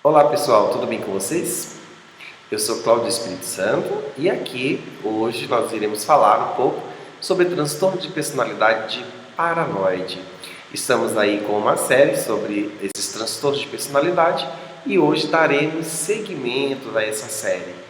Olá pessoal, tudo bem com vocês? Eu sou Cláudio Espírito Santo e aqui hoje nós iremos falar um pouco sobre transtorno de personalidade paranoide. Estamos aí com uma série sobre esses transtornos de personalidade e hoje daremos seguimento a essa série.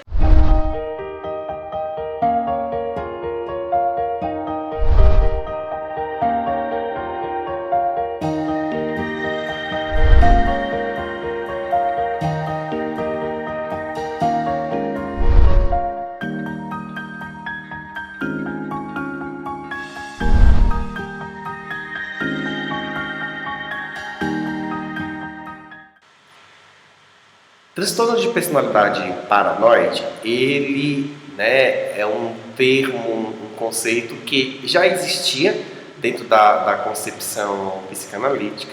Transtorno de personalidade paranoide, ele é um termo, um conceito que já existia dentro da concepção psicanalítica.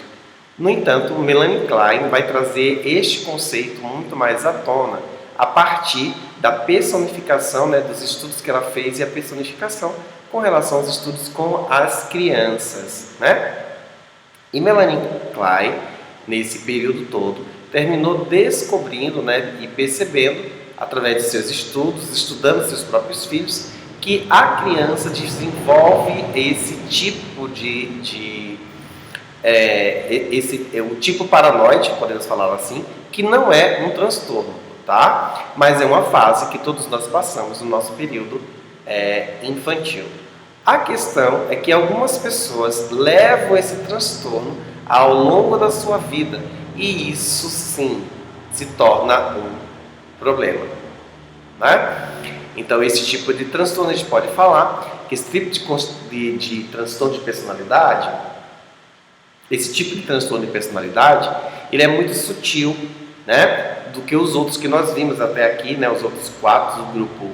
No entanto, Melanie Klein vai trazer este conceito muito mais à tona a partir da personificação dos estudos que ela fez e a personificação com relação aos estudos com as crianças. E Melanie Klein, nesse período todo, terminou descobrindo e percebendo, através de seus estudos, estudando seus próprios filhos, que a criança desenvolve esse tipo o tipo paranoide, podemos falar assim, que não é um transtorno, tá? Mas é uma fase que todos nós passamos no nosso período infantil. A questão é que algumas pessoas levam esse transtorno ao longo da sua vida e isso sim se torna um problema, Então esse tipo de transtorno a gente pode falar que esse tipo de transtorno de personalidade, ele é muito sutil, do que os outros que nós vimos até aqui, os outros 4 do grupo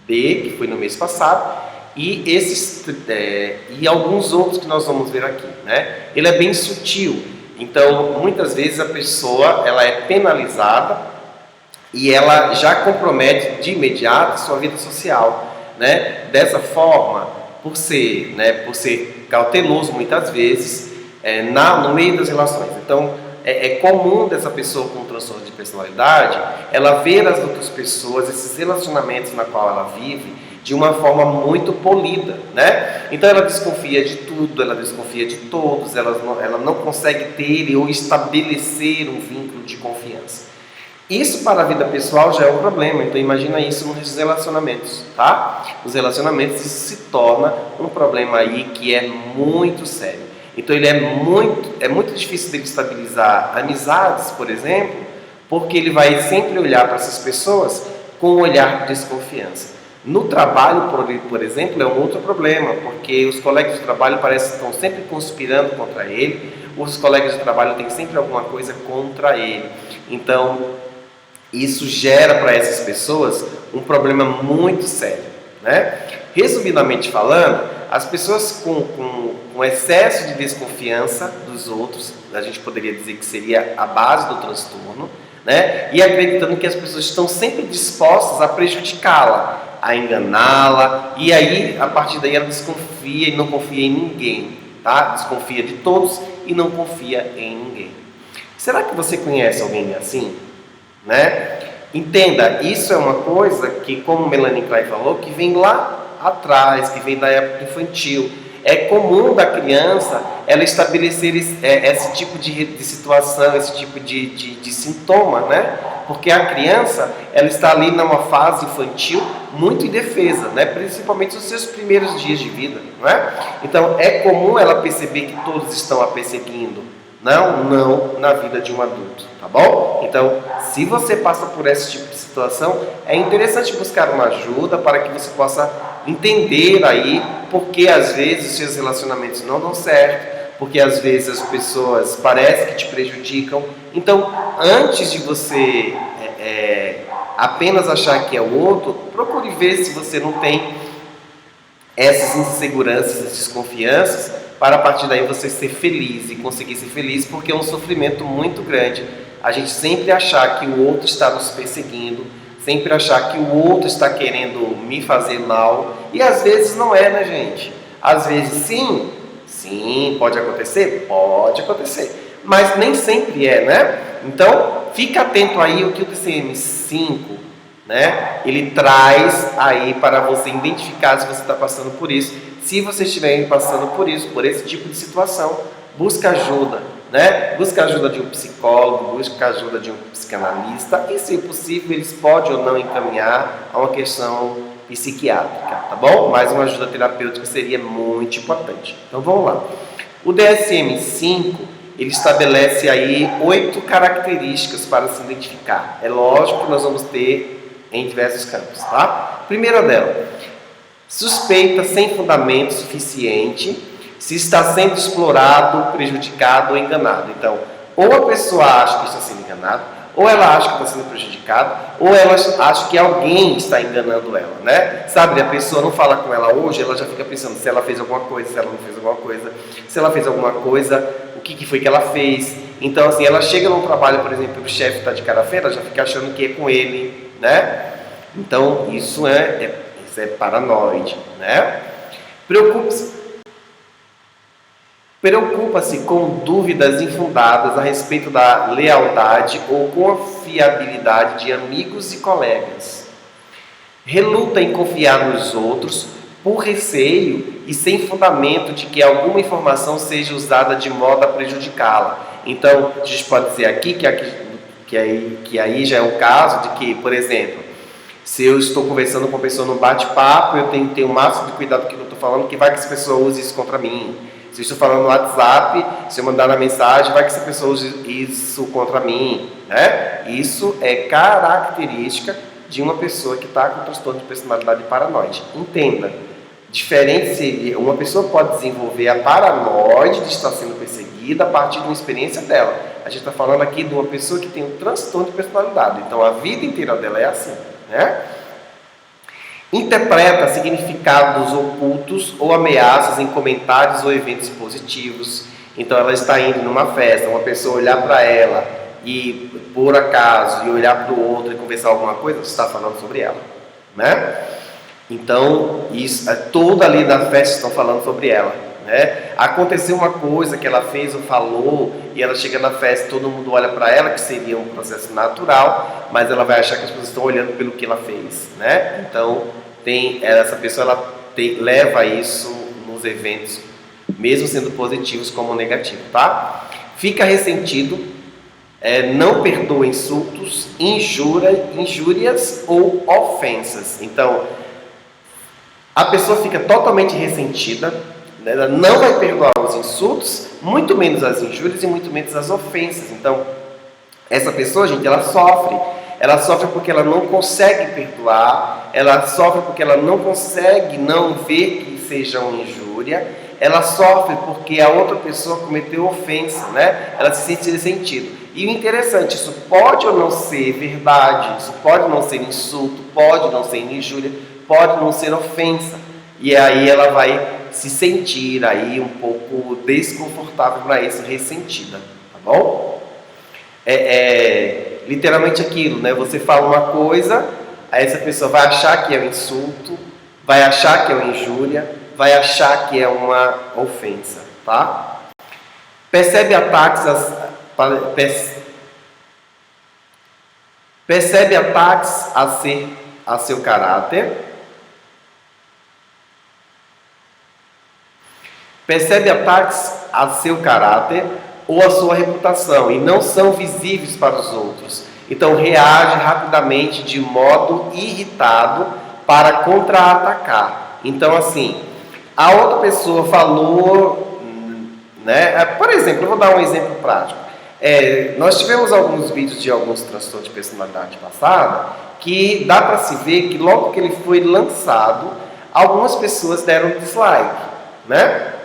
B, que foi no mês passado, e alguns outros que nós vamos ver aqui, Ele é bem sutil, então muitas vezes a pessoa ela é penalizada e ela já compromete de imediato sua vida social, Dessa forma, por ser cauteloso muitas vezes no meio das relações. Então é comum dessa pessoa com transtorno de personalidade ela ver as outras pessoas, esses relacionamentos na qual ela vive, de uma forma muito polida, Então ela desconfia de tudo, ela desconfia de todos, ela não consegue ter ou estabelecer um vínculo de confiança. Isso para a vida pessoal já é um problema, então imagina isso nos relacionamentos, Os relacionamentos, isso se torna um problema aí que é muito sério. Então ele é muito difícil dele estabilizar amizades, por exemplo, porque ele vai sempre olhar para essas pessoas com um olhar de desconfiança. No trabalho, por exemplo, é um outro problema, porque os colegas de trabalho parecem que estão sempre conspirando contra ele, os colegas de trabalho têm sempre alguma coisa contra ele. Então, isso gera para essas pessoas um problema muito sério, Resumidamente falando, as pessoas com excesso de desconfiança dos outros, a gente poderia dizer que seria a base do transtorno, e acreditando que as pessoas estão sempre dispostas a prejudicá-la, a enganá-la, e aí, a partir daí, ela desconfia e não confia em ninguém, Desconfia de todos e não confia em ninguém. Será que você conhece alguém assim? Entenda, isso é uma coisa que, como Melanie Klein falou, que vem lá atrás, que vem da época infantil. É comum da criança ela estabelecer esse tipo de situação, esse tipo de sintoma, Porque a criança ela está ali numa fase infantil muito indefesa, Principalmente nos seus primeiros dias de vida, Então é comum ela perceber que todos estão a perseguindo, não na vida de um adulto, tá bom? Então, se você passa por esse tipo de situação, é interessante buscar uma ajuda para que você possa entender aí porque às vezes os seus relacionamentos não dão certo, porque às vezes as pessoas parecem que te prejudicam. Então, antes de você apenas achar que é o outro, procure ver se você não tem essas inseguranças, essas desconfianças, para a partir daí você ser feliz e conseguir ser feliz, porque é um sofrimento muito grande a gente sempre achar que o outro está nos perseguindo, sempre achar que o outro está querendo me fazer mal, e às vezes não é, gente? Às vezes sim, pode acontecer, mas nem sempre é, Então, fica atento aí o que o DCM-5, né, ele traz aí para você identificar se você está passando por isso. Se você estiver passando por isso, por esse tipo de situação, busca ajuda, né? Busca ajuda de um psicólogo, busca ajuda de um psicanalista e, se possível, eles podem ou não encaminhar a uma questão psiquiátrica, tá bom? Mas uma ajuda terapêutica seria muito importante. Então vamos lá. O DSM-5, ele estabelece aí 8 características para se identificar. É lógico que nós vamos ter em diversos campos, tá? Primeira dela, suspeita sem fundamento suficiente se está sendo explorado, prejudicado ou enganado. Então, ou a pessoa acha que está sendo enganada, ou ela acha que está sendo prejudicada, ou ela acha que alguém está enganando ela, né? Sabe, a pessoa não fala com ela hoje, ela já fica pensando se ela fez alguma coisa, se ela não fez alguma coisa, se ela fez alguma coisa, o que foi que ela fez. Então, assim, ela chega num trabalho, por exemplo, o chefe está de cara feia, ela já fica achando que é com ele, né? Então, isso é paranoide, né? Preocupa-se com dúvidas infundadas a respeito da lealdade ou confiabilidade de amigos e colegas. Reluta em confiar nos outros por receio e sem fundamento de que alguma informação seja usada de modo a prejudicá-la. Então, a gente pode dizer aqui que aí já é um caso de que, por exemplo, se eu estou conversando com uma pessoa no bate-papo, eu tenho que ter o máximo de cuidado com o que eu estou falando, que vai que essa pessoa use isso contra mim. Se eu estou falando no WhatsApp, se eu mandar na mensagem, vai que essa pessoa use isso contra mim, né? Isso é característica de uma pessoa que está com transtorno de personalidade paranoide. Entenda, diferente seria, uma pessoa pode desenvolver a paranoide de estar sendo perseguida a partir de uma experiência dela. A gente está falando aqui de uma pessoa que tem um transtorno de personalidade, então a vida inteira dela é assim, né? Interpreta significados ocultos ou ameaças em comentários ou eventos positivos. Então ela está indo numa festa, uma pessoa olhar para ela e, por acaso, e olhar para o outro e conversar alguma coisa, você está falando sobre ela, né? Então, isso, toda ali da festa estão falando sobre ela, né? Aconteceu uma coisa que ela fez ou falou e ela chega na festa, todo mundo olha para ela, que seria um processo natural, mas ela vai achar que as pessoas estão olhando pelo que ela fez, né? Então, essa pessoa leva isso nos eventos, mesmo sendo positivos como negativo, tá? Fica ressentido, não perdoa insultos, injúrias ou ofensas. Então, a pessoa fica totalmente ressentida, né? Ela não vai perdoar os insultos, muito menos as injúrias e muito menos as ofensas. Então, essa pessoa, gente, ela sofre. Ela sofre porque ela não consegue perdoar, ela sofre porque ela não consegue não ver que seja uma injúria, ela sofre porque a outra pessoa cometeu ofensa, né? Ela se sente ressentida. E o interessante, isso pode ou não ser verdade, isso pode não ser insulto, pode não ser injúria, pode não ser ofensa. E aí ela vai se sentir aí um pouco desconfortável para isso, ressentida, tá bom? Literalmente aquilo, né? Você fala uma coisa, aí essa pessoa vai achar que é um insulto, vai achar que é uma injúria, vai achar que é uma ofensa, tá? Percebe ataques a seu caráter. Percebe ataques a seu caráter ou a sua reputação e não são visíveis para os outros. Então reage rapidamente de modo irritado para contra-atacar. Então assim, a outra pessoa falou, né? Por exemplo, eu vou dar um exemplo prático. Nós tivemos alguns vídeos de alguns transtornos de personalidade passada que dá para se ver que logo que ele foi lançado, algumas pessoas deram dislike, né?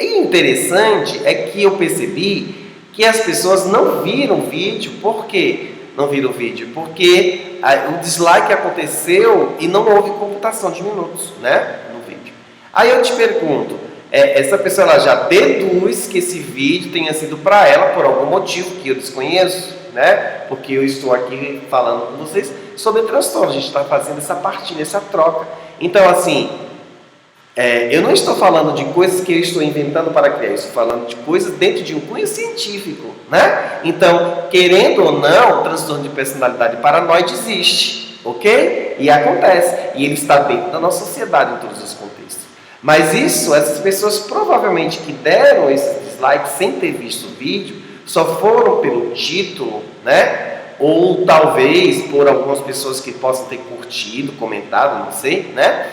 E interessante é que eu percebi que as pessoas não viram o vídeo. Por quê? Não viram o vídeo? Porque o dislike aconteceu e não houve computação de minutos, né, no vídeo. Aí eu te pergunto, essa pessoa ela já deduz que esse vídeo tenha sido para ela por algum motivo que eu desconheço, né? Porque eu estou aqui falando com vocês sobre transtorno, a gente está fazendo essa partilha, essa troca. Então assim, Eu não estou falando de coisas que eu estou inventando para criar, eu estou falando de coisas dentro de um cunho científico, né? Então, querendo ou não, o transtorno de personalidade paranoide existe, ok? E acontece, e ele está dentro da nossa sociedade em todos os contextos. Mas isso, essas pessoas provavelmente que deram esses dislikes sem ter visto o vídeo, só foram pelo título, né? Ou talvez por algumas pessoas que possam ter curtido, comentado, não sei, né?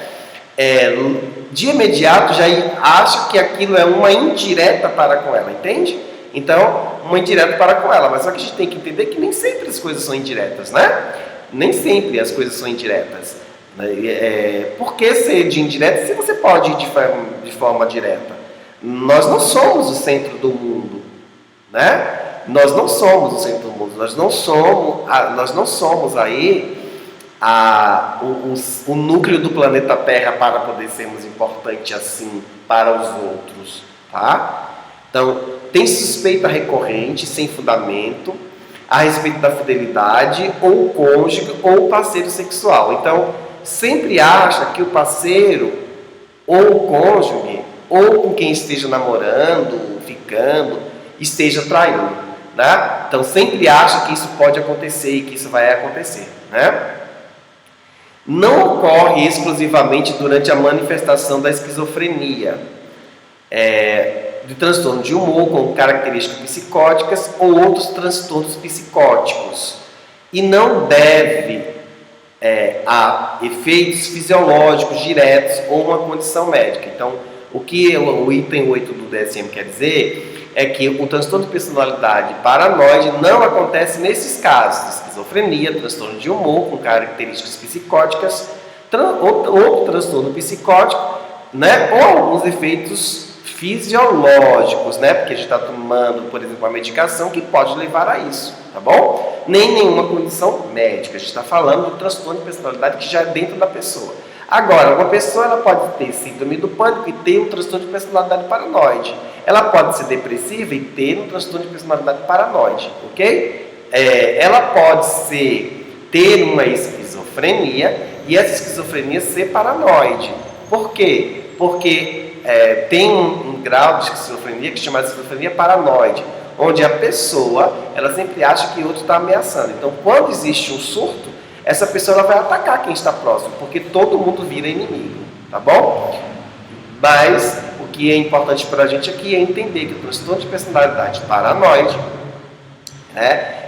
De imediato já acha que aquilo é uma indireta para com ela, entende? Então, uma indireta para com ela, mas só que a gente tem que entender que nem sempre as coisas são indiretas, né? Nem sempre as coisas são indiretas. Por que ser de indireta se você pode ir de forma direta? Nós não somos o centro do mundo, né? Nós não somos o centro do mundo, nós não somos aí o núcleo do planeta Terra para poder sermos importantes assim para os outros, tá? Então, tem suspeita recorrente, sem fundamento, a respeito da fidelidade, ou cônjuge, ou parceiro sexual. Então, sempre acha que o parceiro, ou o cônjuge, ou com quem esteja namorando, ficando, esteja traindo, né? Então, sempre acha que isso pode acontecer e que isso vai acontecer, né? Não ocorre exclusivamente durante a manifestação da esquizofrenia, de transtorno de humor com características psicóticas ou outros transtornos psicóticos, e não deve a efeitos fisiológicos diretos ou uma condição médica. Então, o que o item 8 do DSM quer dizer é que o transtorno de personalidade paranoide não acontece nesses casos: esquizofrenia, transtorno de humor com características psicóticas, ou transtorno psicótico, né, ou alguns efeitos fisiológicos, né, porque a gente está tomando, por exemplo, uma medicação que pode levar a isso, tá bom? Nem nenhuma condição médica, a gente está falando do transtorno de personalidade que já é dentro da pessoa. Agora, uma pessoa ela pode ter síndrome do pânico e ter um transtorno de personalidade paranoide. Ela pode ser depressiva e ter um transtorno de personalidade paranoide, ok? Ela pode ter uma esquizofrenia e essa esquizofrenia ser paranoide. Por quê? Porque tem um grau de esquizofrenia que se chama de esquizofrenia paranoide, onde a pessoa ela sempre acha que o outro está ameaçando. Então, quando existe um surto, essa pessoa ela vai atacar quem está próximo, porque todo mundo vira inimigo, tá bom? Mas o que é importante para a gente aqui é entender que o transtorno de personalidade paranoide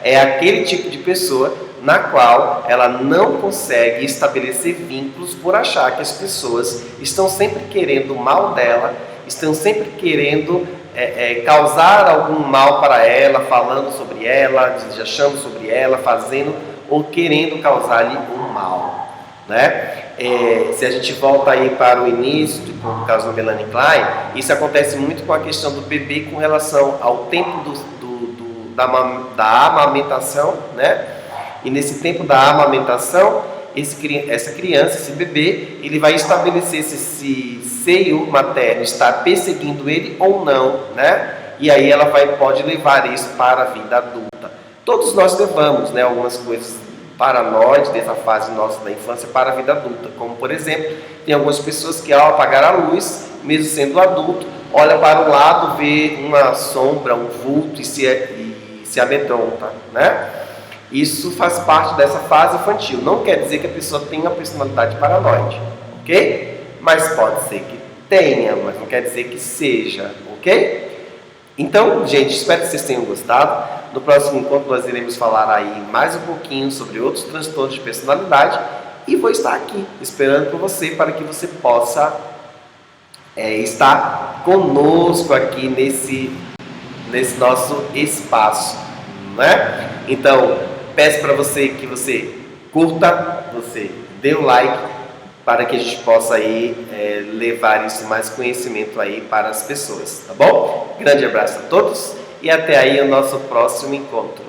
é aquele tipo de pessoa na qual ela não consegue estabelecer vínculos por achar que as pessoas estão sempre querendo o mal dela, estão sempre querendo causar algum mal para ela, falando sobre ela, desachando sobre ela, fazendo ou querendo causar-lhe um mal, né? Se a gente volta aí para o início, no caso da Melanie Klein, isso acontece muito com a questão do bebê com relação ao tempo da amamentação, né? E nesse tempo da amamentação, essa criança, esse bebê, ele vai estabelecer se esse seio materno está perseguindo ele ou não, né? E aí ela pode levar isso para a vida adulta. Todos nós levamos, né, algumas coisas paranoides dessa fase nossa da infância para a vida adulta, como por exemplo, tem algumas pessoas que ao apagar a luz, mesmo sendo adulto, olha para o lado, vê uma sombra, um vulto e se amedronta, né? Isso faz parte dessa fase infantil. Não quer dizer que a pessoa tenha uma personalidade paranoide, ok? Mas pode ser que tenha, mas não quer dizer que seja, ok? Então, gente, espero que vocês tenham gostado. No próximo encontro nós iremos falar aí mais um pouquinho sobre outros transtornos de personalidade e vou estar aqui esperando por você para que você possa estar conosco aqui nesse nosso espaço, né? Então, peço para você que você curta, você dê um like para que a gente possa aí levar isso mais conhecimento aí para as pessoas, tá bom? Grande abraço a todos e até aí o nosso próximo encontro.